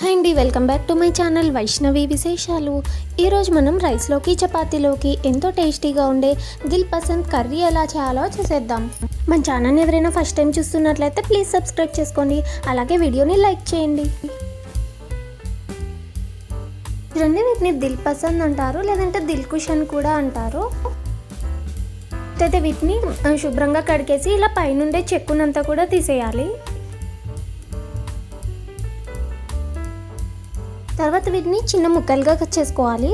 Hi అండి, welcome back to my channel Vaishnavi విశేషాలు. ఈరోజు మనం రైస్లోకి చపాతీలోకి ఎంతో టేస్టీగా ఉండే దిల్ పసంద్ కర్రీ ఎలా చేయాలో చూసేద్దాం. మన ఛానల్ని ఎవరైనా ఫస్ట్ టైం చూస్తున్నట్లయితే ప్లీజ్ సబ్స్క్రైబ్ చేసుకోండి, అలాగే వీడియోని లైక్ చేయండి. చూడండి, వీటిని దిల్ పసంద్ అంటారు, లేదంటే దిల్ కుష్ అని కూడా అంటారు. అయితే వీటిని శుభ్రంగా కడిగేసి ఇలా పైనుండే చెక్కునంతా కూడా తీసేయాలి. తర్వాత వీటిని చిన్న ముక్కలుగా కట్ చేసుకోవాలి.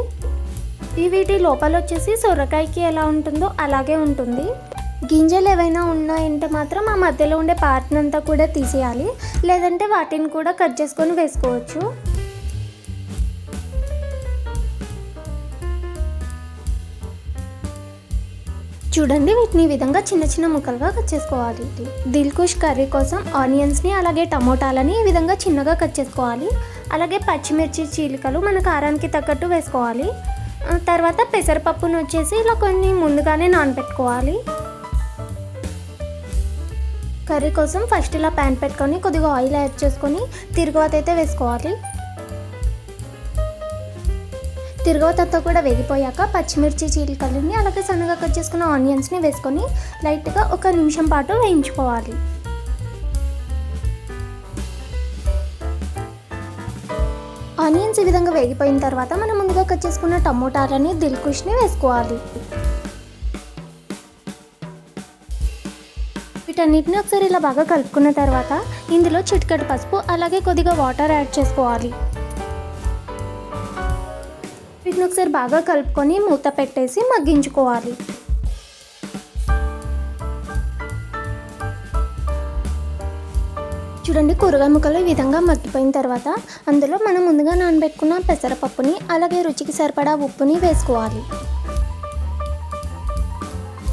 వీటి లోపల వచ్చేసి సొరకాయకి ఎలా ఉంటుందో అలాగే ఉంటుంది. గింజలు ఏవైనా ఉన్నాయంటే మాత్రం ఆ మధ్యలో ఉండే పార్ట్ని అంతా కూడా తీసేయాలి, లేదంటే వాటిని కూడా కట్ చేసుకొని వేసుకోవచ్చు. చూడండి, వీటిని ఈ విధంగా చిన్న చిన్న ముక్కలుగా కట్ చేసుకోవాలి. దిల్ కుష్ కర్రీ కోసం ఆనియన్స్ని అలాగే టమోటాలని ఈ విధంగా చిన్నగా కట్ చేసుకోవాలి. అలాగే పచ్చిమిర్చి చీలికలు మన కారానికి తగ్గట్టు వేసుకోవాలి. తర్వాత పెసరపప్పును వచ్చేసి ఇలా కొన్ని ముందుగానే నానబెట్టుకోవాలి. కర్రీ కోసం ఫస్ట్ ఇలా ప్యాన్ పెట్టుకొని కొద్దిగా ఆయిల్ యాడ్ చేసుకొని తిరుగువాత అయితే వేసుకోవాలి. తిరుగుతంతా కూడా వేగిపోయాక పచ్చిమిర్చి చీలికలని అలాగే సన్నగా కట్ చేసుకున్న ఆనియన్స్ని వేసుకొని లైట్గా 1 నిమిషం పాటు వేయించుకోవాలి. ఆనియన్స్ ఈ విధంగా వేగిపోయిన తర్వాత మనం ముందుగా కట్ చేసుకున్న టమోటాలని దిల్ కుష్ని వేసుకోవాలి. వీటన్నిటిని ఒకసారి ఇలా బాగా కలుపుకున్న తర్వాత ఇందులో చిటికెడు పసుపు అలాగే కొద్దిగా వాటర్ యాడ్ చేసుకోవాలి. వీటిని ఒకసారి బాగా కలుపుకొని మూత పెట్టేసి మగ్గించుకోవాలి. చూడండి, కూరగాయ ముక్కలు ఈ విధంగా మగ్గిపోయిన తర్వాత అందులో మనం ముందుగా నానబెట్టుకున్న పెసరపప్పుని అలాగే రుచికి సరిపడా ఉప్పుని వేసుకోవాలి.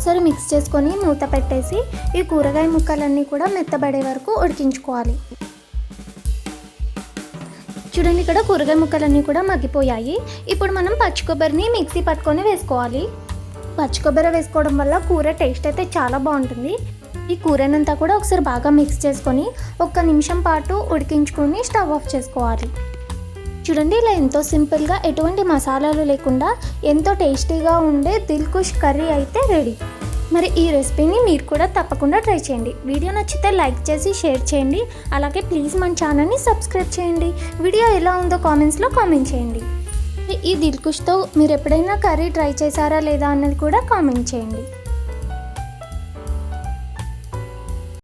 సరే మిక్స్ చేసుకొని మూత పెట్టేసి ఈ కూరగాయ ముక్కలన్నీ కూడా మెత్తబడే వరకు ఉడికించుకోవాలి. చూడండి, ఇక్కడ కూరగాయ ముక్కలన్నీ కూడా మగ్గిపోయాయి. ఇప్పుడు మనం పచ్చి కొబ్బరిని మిక్సీ పట్టుకొని వేసుకోవాలి. పచ్చి కొబ్బరి వేసుకోవడం వల్ల కూర టేస్ట్ అయితే చాలా బాగుంటుంది. ఈ కూరనంతా కూడా ఒకసారి బాగా మిక్స్ చేసుకొని 1 నిమిషం పాటు ఉడికించుకొని స్టవ్ ఆఫ్ చేసుకోవాలి. చూడండి, ఇలా ఎంతో సింపుల్గా ఎటువంటి మసాలాలు లేకుండా ఎంతో టేస్టీగా ఉండే దిల్ కుష్ కర్రీ అయితే రెడీ. మరి ఈ రెసిపీని మీరు కూడా తప్పకుండా ట్రై చేయండి. వీడియో నచ్చితే లైక్ చేసి షేర్ చేయండి, అలాగే ప్లీజ్ మన ఛానల్ని సబ్స్క్రైబ్ చేయండి. వీడియో ఎలా ఉందో కామెంట్స్లో కామెంట్ చేయండి. ఈ దిల్ కుష్తో మీరు ఎప్పుడైనా కర్రీ ట్రై చేశారా లేదా అన్నది కూడా కామెంట్ చేయండి.